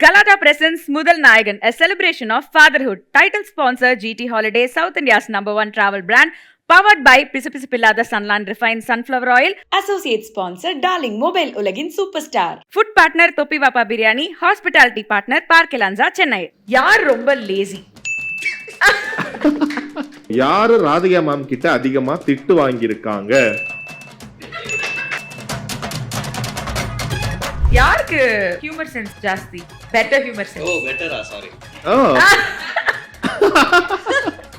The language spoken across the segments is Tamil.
Galata presents Mudal Nayagan, a celebration of fatherhood. Title sponsor GT Holiday, South India's #1 travel brand. Powered by Pisapillada Sunland Refined Sunflower Oil. Associate sponsor Darling Mobile Ulagin Superstar. Food partner Topi Vapa Biryani. Hospitality partner Park Elanza Chennai. யார் ரொம்ப லேசி? யாரு ராதிகா மேம் கிட்ட அதிகமா திட்டு வாங்கியிருக்காங்க? யாருக்கு ஹியூமர் சென்ஸ் ஜாஸ்தி? Better humour sense. Oh, better, sorry. Oh.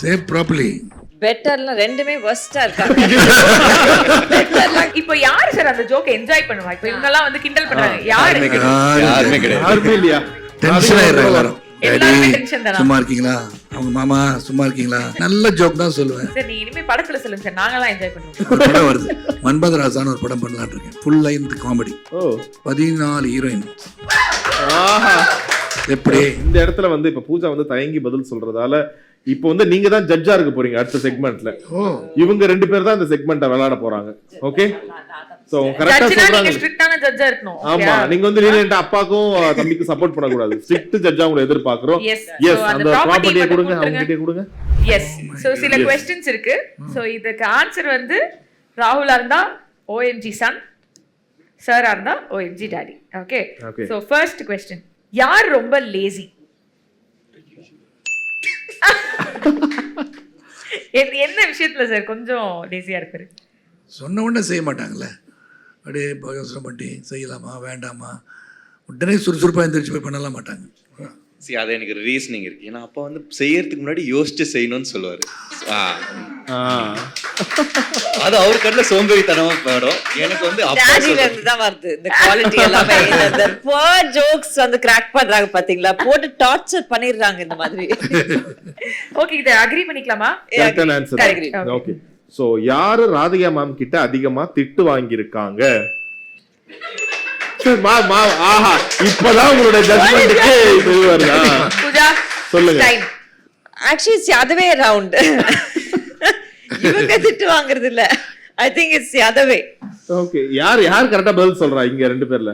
Say properly. பெட்டர்ல ரெண்டுமே வர்ஸ்டா இருக்காங்க. இப்போ யாரு சார் அந்த ஜோக் என்ஜாய் பண்ணுவா? இப்போ இவங்க எல்லாம் வந்து கிண்டல் பண்றாங்க. யாருமே யாருமே இல்லையா? டென்ஷன் ஆயிடுறாங்க எல்லாரும். எல்லாருமே டென்ஷன் தானா? சும்மா இருக்கீங்களா? அவங்க மாமா சும்மா இருக்கீங்களா? நல்ல ஜோக் தான் சொல்லுவேன். சார் நீ இனிமே படத்துல சொல்லுங்க சார், நாங்க எல்லாம் என்ஜாய் பண்றோம். ஒரு படம் வருது, மன்மதராசான்னு ஒரு படம் பண்ணலாம்னு இருக்கேன். Full length comedy. ஓ 14 ஹீரோயின். ஆஹா. எப்படி இந்த இடத்துல வந்து இப்ப பூஜா வந்து தயங்கி பதில் சொல்றதால இப்போ வந்து நீங்க தான் ஜட்ஜா இருக்க போறீங்க அடுத்த செக்மெண்ட்ல. இவங்க ரெண்டு பேர் தான் இந்த செக்மெண்ட்டை விளையாட போறாங்க. ஓகே, சோ கரெக்ட்டா சொல்றாங்க. நீங்க ஸ்ட்ரிக்ட்டான ஜட்ஜா இருக்கணும். ஆமா, நீங்க வந்து நீங்க அப்பாக்கும் தம்பிக்கு சப்போர்ட் பண்ண கூடாது. ஸ்ட்ரிக்ட் ஜட்ஜா உங்களை எதிர்பார்க்கிறோம். எஸ், அந்த ப்ராப்பர்ட்டியை கொடுங்க, அவங்க கிட்டே கொடுங்க. எஸ், சோ சில क्वेश्चंस இருக்கு. சோ இதுக்கு ஆன்சர் வந்து ராகுலா இருந்தா OMG சன், சாரா இருந்தா OMG daddy. Okay, so first question, யார் ரொம்ப லேசி? என்ன விஷயத்துல சார் கொஞ்சம் லேசியா இருக்காரு? சொன்ன உடனே செய்ய மாட்டாங்கல்ல, அப்படியே யோசனை பண்ணி செய்யலாமா வேண்டாமா, உடனே சுறுசுறுப்பாக எந்திரிச்சு போய் பண்ணலாம் மாட்டாங்க. சரி, அது எனக்கு ஒரு ரீசனிங் இருக்கு. ஏன்னா அப்பா வந்து செய்யறதுக்கு முன்னாடி யோசிச்சு செய்யணும்னு சொல்லுவாரு. அது அவர் கண்ணில் சோம்பேறித்தனமா போயிடும். எனக்கு வந்து டாடில இருந்து தான் வருது இந்த குவாலிட்டி எல்லாமே. இந்த போர் ஜோக்ஸ் வந்து கிராக் பண்றாங்க பாத்தீங்களா, போட்டு டார்ச்சர் பண்ணிடுறாங்க இந்த மாதிரி. ஓகே, இத அக்ரி பண்ணிக்கலாமா? கரெக்டான ஆன்சர். ஓகே, சோ யாரு ராதிகா மேம் கிட்ட அதிகமா திட்டு வாங்கியிருக்காங்க? ஆஹா, இப்பதான் உங்களோட ஜட்ஜ்மென்ட்க்கு இது வருதா? பூஜா சொல்லுங்க. ஆக்சுவலி அதுவே ரவுண்ட். இவங்க திட்டு வாங்குறது இல்ல, I think it's the other way. Okay, யார் கரெக்ட்டா பதில் சொல்றா இங்க ரெண்டு பேர்ல?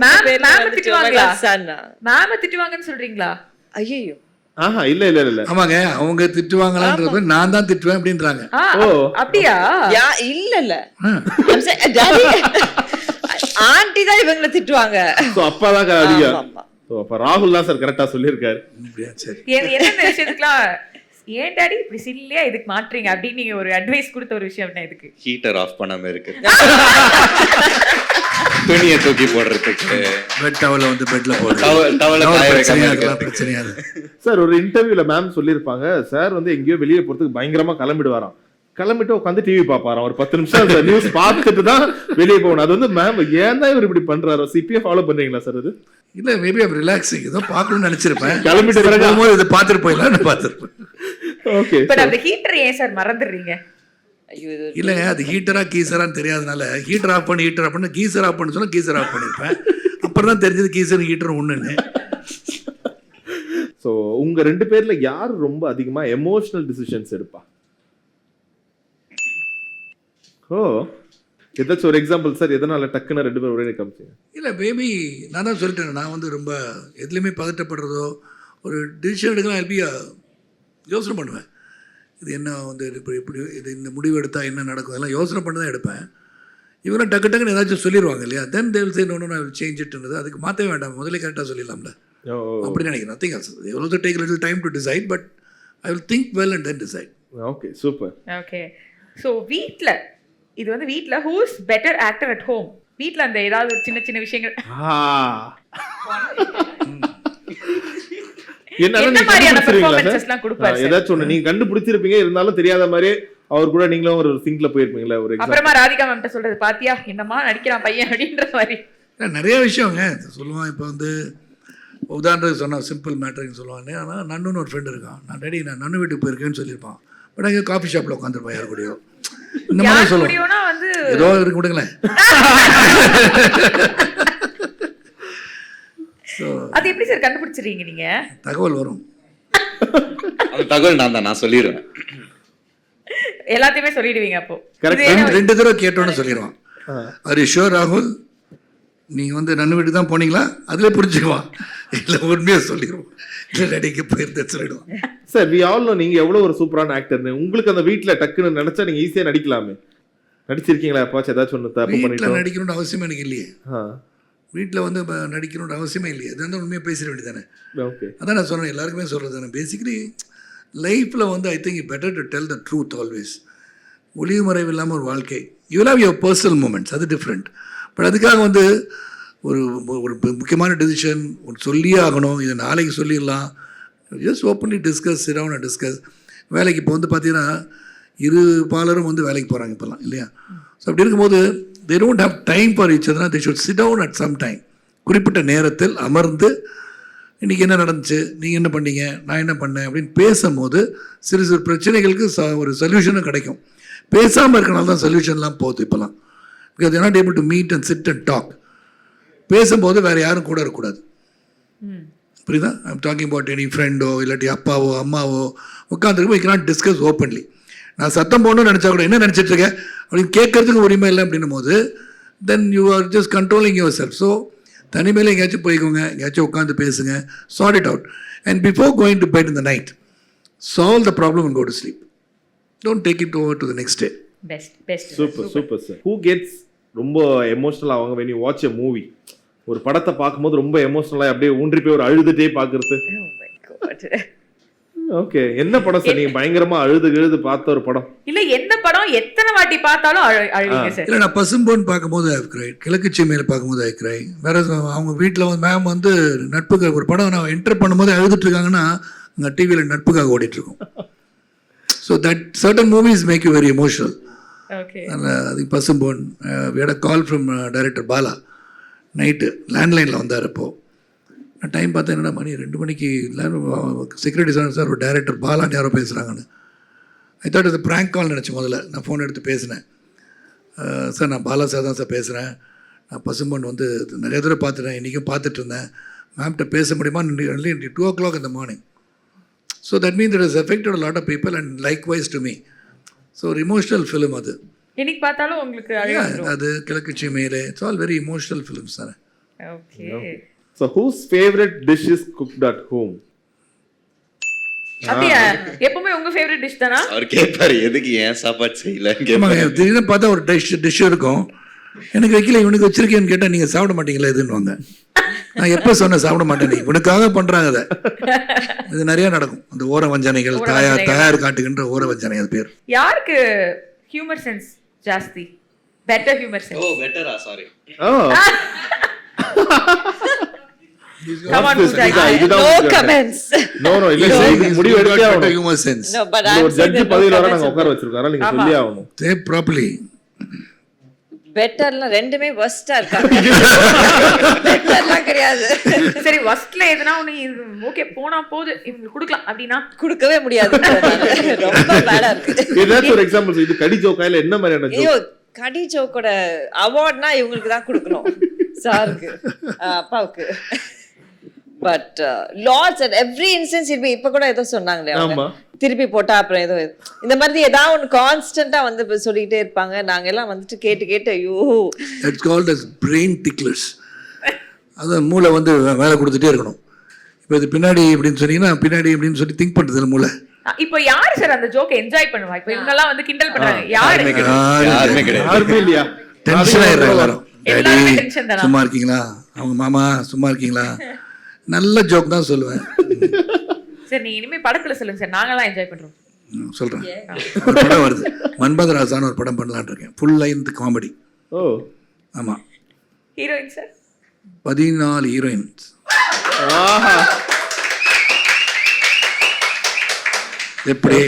மேம் திட்டுவாங்களா? மேம் திட்டுவாங்கன்னு சொல்றீங்களா? ஐயோ, ஆஹா, இல்ல. ஆமாங்க, அவங்க திட்டுவாங்களான்றது நான் தான் திட்டுவேன் அப்படின்றாங்க. ஓ அப்படியா? இல்ல டாடி ஆண்டி தான் இவங்களை திட்டுவாங்க. சோ அப்பாதான் அதிகம். சோ அப்ப ராகுல் தான் சார் கரெக்ட்டா சொல்லிருக்காரு. சரி, என்ன விஷயத்துக்குலாம் ஏன் டாடி இப்படி சில்லியா இதுக்கு மாட்றீங்க அப்படின்னு நீங்க ஒரு அட்வைஸ் கொடுத்த ஒரு விஷயம் என்ன? இதுக்கு ஹீட்டர் ஆஃப் பண்ணாம இருக்கு, துணியை தூக்கி போடுறதுக்கு, பெட் டவல வந்து பெட்ல போடு, டவல காய வைக்க பிரச்சனையா. சார் ஒரு இன்டர்வியூல மேம் சொல்லிருப்பாங்க, சார் வந்து எங்கேயோ வெளியே போறதுக்கு பயங்கரமா கிளம்பிடுவாராம். கிளம்பிட்டு உட்காந்து டிவி பாப்பாராம். ஒரு 10 நிமிஷம் நியூஸ் பார்த்துட்டு தான் வெளியே போகணும். அது வந்து மேம் ஏன் தான் இவர் இப்படி பண்றாரு? சிபிஎஃப் ஃபாலோ பண்றீங்களா சார்? அது இல்ல, மேபி ஐம் ரிலாக்ஸிங், ஏதோ பார்க்கணும்னு நினைச்சிருப்பேன். கிளம்பிட்டு போகும்போது இதை பார்த்துட்டு போயிடலாம்னு பார்த்துருப்பேன். ஓகே, பட் அந்த ஹீட்டர் ஏன் சார் மறந்துடுறீங்க? இல்லைங்க, அது ஹீட்டரா கீசரான்னு தெரியாதனால ஹீட்டர் ஆஃப் பண்ணி கீசர் ஆஃப் பண்ண சொன்னா கீசர் ஆஃப் பண்ணிருப்பேன். அப்புறம் தான் தெரிஞ்சது கீசர் ஹீட்டர் ஒண்ணுன்னு. சோ உங்க ரெண்டு பேர்ல யார் ரொம்ப அதிகமா எமோஷனல் டிசிஷன்ஸ் எடுப்பா? ஓ, ஏதாச்சும் ஒரு எக்ஸாம்பிள் சார், எதனால டக்குன்னு ரெண்டு பேரும் ஒரே காமிச்சீங்க? இல்லை பேபி, நான் தான் சொல்லிட்டேன், நான் வந்து ரொம்ப எதுலேயுமே பதட்டப்படுறதோ ஒரு டிசிஷன் எடுக்கலாம் எப்படி யோசனை பண்ணுவேன். இது என்ன வந்து இப்படி இது இந்த முடிவு எடுத்தால் என்ன நடக்கும், அதெல்லாம் யோசனை பண்ணி தான் எடுப்பேன். இவங்க டக்குன்னு ஏதாச்சும் சொல்லிடுவாங்க இல்லையா, then they will say no I will change இட்ன்றது. அதுக்கு மாற்றவே வேண்டாம், முதல்ல கரெக்டாக சொல்லிடலாம்ல அப்படி நினைக்கிறேன். Nothing else. They will also take a little time to decide, but I will think well and then decide. Okay, super. Okay, so வீட்டில் இது வந்து வீட்ல who is better actor at home? வீட்ல அந்த ஏதாவது சின்ன சின்ன விஷயங்கள் என்ன மாதிரியான பெர்ஃபார்மன்சஸ்லாம் கொடுப்பாரு? ஏதாச்சும் ஒண்ணு நீங்க கண்டுபிடிச்சிருப்பீங்க, இருந்தாலும் தெரியாத மாதிரி அவர் கூட நீங்களும் ஒரு சிங்க்ல போயிருப்பீங்களா? ஒரு அப்புறமா ராதிகா மேம்ட்ட சொல்றது பாத்தியா என்னமா நடிக்கிறான் பையன் அப்படின்ற மாதிரி நிறைய விஷயங்க சொல்லுவான். இப்போ வந்து உதாரணத்துக்கு சொன்னா சிம்பிள் மேட்டர்னு சொல்லுவாங்க. ஆனால் நன்னுன்னு ஒரு ஃப்ரெண்ட் இருக்கான், நான் நன்னு வீட்டுக்கு போயிருக்கேன்னு சொல்லியிருப்பான். பட் அங்கே காஃபி ஷாப்பில் உட்காந்துருப்பான் யார் கூடயோ. இந்த மாதிரி சொல்லுவோம், வந்து ஏதோ இருக்கு கொடுங்களேன். அது எப்படி சார் கண்டுபிடிச்சிருக்கீங்க நீங்க? தகவல் வரும், அந்த தகவல் நான் சொல்லிடுவேன். எல்லாத்தையுமே சொல்லிடுவீங்க அப்போ? 2 தடவை கேட்டோன்னு சொல்லிடுவான். ஆர் யூ ஷூர் ராகுல்? நீங்கள் வந்து நன்னு வீட்டுக்கு தான் போனீங்களா அதில் புரிஞ்சுக்குவான், இல்லை உண்மையாக சொல்லிடுவோம், இல்லை நடிக்க போயிருந்தேன் சொல்லிடுவான். சார் வி ஆல் நோ நீங்க எவ்வளவு ஒரு சூப்பரான ஆக்டர்னு. உங்களுக்கு அந்த வீட்ல டக்குன்னு நினைச்சா நீங்க ஈஸியா நடிக்கலாமே. நடிச்சிருக்கீங்களா எப்பாச்சும் ஏதாச்சும் ஒன்று தப்பு வீட்டில் பண்ணிட்டோம்? நடிக்கணும்னு அவசியம் எனக்கு இல்லையே. ஆ வீட்டில் வந்து நடிக்கணும்னு அவசியமே இல்லையே. அது வந்து உண்மையாக பேசிட வேண்டியதானே. ஓகே. அதான் நான் சொன்னேன், எல்லாருக்குமே சொல்கிறது தானே. பேசிக்கலி லைஃப்பில் வந்து I think better to tell the truth always. ஒளிவு மறைவு இல்லாமல் ஒரு வாழ்க்கை. You will have your personal moments, அது டிஃப்ரெண்ட். பட் அதுக்காக வந்து ஒரு ஒரு முக்கியமான டெசிஷன் ஒரு சொல்லியே ஆகணும், இதை நாளைக்கு சொல்லிடலாம். Just openly discuss, sit down and discuss. வேலைக்கு இப்போ வந்து பார்த்தீங்கன்னா இரு பாலரும் வந்து வேலைக்கு போகிறாங்க இப்போல்லாம், இல்லையா? ஸோ அப்படி இருக்கும்போது they don't have time for each other. They should sit down at some time. குறிப்பிட்ட நேரத்தில் அமர்ந்து இன்றைக்கி என்ன நடந்துச்சு, நீங்கள் என்ன பண்ணீங்க, நான் என்ன பண்ணேன் அப்படின்னு பேசும்போது சிறு சிறு பிரச்சனைகளுக்கு ஒரு சொல்யூஷனும் கிடைக்கும். பேசாமல் இருக்கனால தான் சொல்யூஷன்லாம் போகுது இப்போலாம். Because they're not able to meet and sit and talk. பேசும்போது வேறு யாரும் கூட இருக்கக்கூடாது. புரியுதா? ஐம் டாக்கிங் அபவுட் எனி ஃப்ரெண்டோ இல்லாட்டி அப்பாவோ அம்மாவோ உட்காந்துருக்கும், வி cannot டிஸ்கஸ் ஓப்பன்லி. நான் சத்தம் போடணும்னு நினச்சா கூட என்ன நினச்சிட்ருக்கேன் அப்படின்னு கேட்கறதுக்கு உரிமை இல்லை அப்படின்னும் போது then you are just controlling yourself. So தனிமையில் எங்கேயாச்சும் போய்க்கோங்க, எங்கேயாச்சும் உட்காந்து பேசுங்க, sort it out. And before going to bed in the night solve the problem and go to sleep. Don't take it over to the next day. Best super super sir. Who gets ரொம்ப எமோஷனல் ஆவாங்க when you watch a movie? ஒரு படத்தை பார்க்கும்போது ரொம்ப எமோஷனலாக அப்படியே ஊன்றி போய் ஒரு அழுதுட்டே பார்க்கறது. ஓகே, என்ன படம் சார் நீங்க பயங்கரமா அழுது பார்த்த ஒரு படம்? இல்ல எந்த படம் எத்தனை வாட்டி பார்த்தாலும் அழுவீங்க சார்? இல்லை, நான் பசும்பொன் பார்க்கும்போது ஐ கிரை, கிழக்கு சீமையில் பார்க்கும்போது ஐ கிரை. வேற அவங்க வீட்டில் வந்து மேம் வந்து நட்புக்கு ஒரு படம் நான் என்டர் பண்ணும்போது அழுதுட்டு இருக்காங்கன்னா அங்கே டிவியில் நட்புக்காக ஓடிட்டுருக்கோம். So that certain movies make you very emotional. அது Pasumpon. we had a call from director Bala. Night லேண்ட்லைனில் வந்தார். அப்போது நான் டைம் பார்த்தேன், என்னடா மணி 2 மணிக்கு செக்யூரிட்டி சார் ஒரு டைரக்டர் பாலான்னு யாரோ பேசுகிறாங்கன்னு. ஐ தாட் இது ப்ராங்க் கால் நினச்சேன். முதல்ல நான் ஃபோன் எடுத்து பேசினேன். சார் நான் பாலா சார் தான் சார் பேசுகிறேன், நான் பசும்பொன் வந்து நிறைய தடவை பார்த்துட்டேன், இன்றைக்கும் பார்த்துட்டு இருந்தேன், மேம்கிட்ட பேச முடியுமா? 2 o'clock in the morning. So that means it has affected a lot of people and likewise to me. So ஒரு இமோஷனல் ஃபிலிம் அது. இன்னைக்கு பார்த்தாலும் உங்களுக்கு அது கிழக்கு சீமையிலே. It's all very emotional films தானே. Okay. So whose favorite dish is cooked at home? அப்படியே எப்பவுமே உங்க ஃபேவரட் டிஷ் தானா? அவர் கேட்பாரு எதுக்கு ஏன் சாப்பாடு செய்யல ஆமாங்க, திடீர்னு பார்த்தா ஒரு டிஷ் இருக்கும், எனக்கு வைக்கல இவனுக்கு வச்சிருக்கேன்னு கேட்டால் நீங்கள் சாப்பிட மாட்டீங்களா இதுன்னுவாங்க. நான் எப்போ சொன்னேன் சாப்பிட மாட்டேன், இவனுக்காக பண்ணுறாங்க அதை. இது நிறையா நடக்கும். அந்த ஓர வஞ்சனைகள், தயார் காட்டுகின்ற ஓர வஞ்சனை, அது பேர். யாருக்கு ஹியூமர் சென்ஸ் ஜாஸ்தி? Better humour sense. ஓ பெட்டரா, sorry. Oh. Come on, No comments. No, இல்ல இது முடிவு எடுத்தே ஆகணும். Humor sense. No, but ஒரு ஜட்ஜ் பதவியில வர நாங்க உட்கார வச்சிருக்கோம், நீங்க சொல்லி ஆகணும். Say properly. பெட்டர்ல ரெண்டுமே வர்ஸ்டா இருக்காங்க. பெட்டர்லாம் கிடையாது. சரி, வர்ஸ்ட்ல எதுனா ஒண்ணு ஓகே போனா போது இவங்க கொடுக்கலாம் அப்படினா கொடுக்கவே முடியாது. ரொம்ப பேடா இருக்கு. ஏதாச்சும் ஒரு எக்ஸாம்பிள் இது கடி ஜோக்கா இல்ல என்ன மாதிரியான ஜோக்? ஐயோ, கடி ஜோக்கோட அவார்ட்னா இவங்களுக்கு தான் கொடுக்கணும். சாருக்கு, அப்பாவுக்கு. But lots and every instance இப்ப கூட ஏதோ சொன்னாங்களே அவங்க திருப்பி போட்டா அப்புறம் ஏதோ இந்த மாதிரி ஏதாவது ஒன்று கான்ஸ்டன்டா வந்து சொல்லிக்கிட்டே இருப்பாங்க. நாங்க எல்லாம் வந்துட்டு கேட்டு ஐயோ, That's called as brain ticklers. அது மூளை வந்து வேலை கொடுத்துட்டே இருக்கணும். இப்போ இது பின்னாடி இப்படின்னு சொன்னீங்கன்னா பின்னாடி இப்படின்னு சொல்லி திங்க் பண்ணுறது இல்லை மூளை. இப்போ யாரு சார் அந்த ஜோக்கை என்ஜாய் பண்ணுவா? இப்போ இவங்க எல்லாம் வந்து கிண்டல் பண்றாங்க. யாருமே இல்லையா? டென்ஷன் ஆயிடுறாங்க எல்லாரும். டாடி சும்மா இருக்கீங்களா, அவங்க மாமா சும்மா இருக்கீங்களா, நல்ல ஜோக் தான் சொல்லுவேன். சார் நீங்க இனிமே படத்துல சொல்லுங்க சார், நாங்கெல்லாம் என்ஜாய் பண்றோம். சொல்றேன். ஒரு படம் வருது, மன்மதராசான்னு ஒரு படம் பண்ணலான்னு இருக்கேன், ஃபுல் லைன்த் காமெடி. ஓ ஆமா. Heroine sir 14 heroines. எப்படி?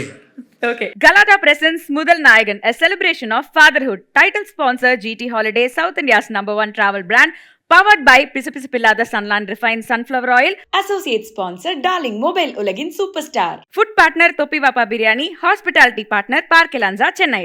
Okay. Galata presents Mudal Nayagan, a celebration of fatherhood. Title sponsor GT Holiday, South India's #1 travel brand. Powered by Pisu Pillada Sunland Refined Sunflower Oil. Associate sponsor Darling Mobile Ulagin Superstar. Food partner Topi Vapa Biryani. Hospitality partner Park Elanza, Chennai.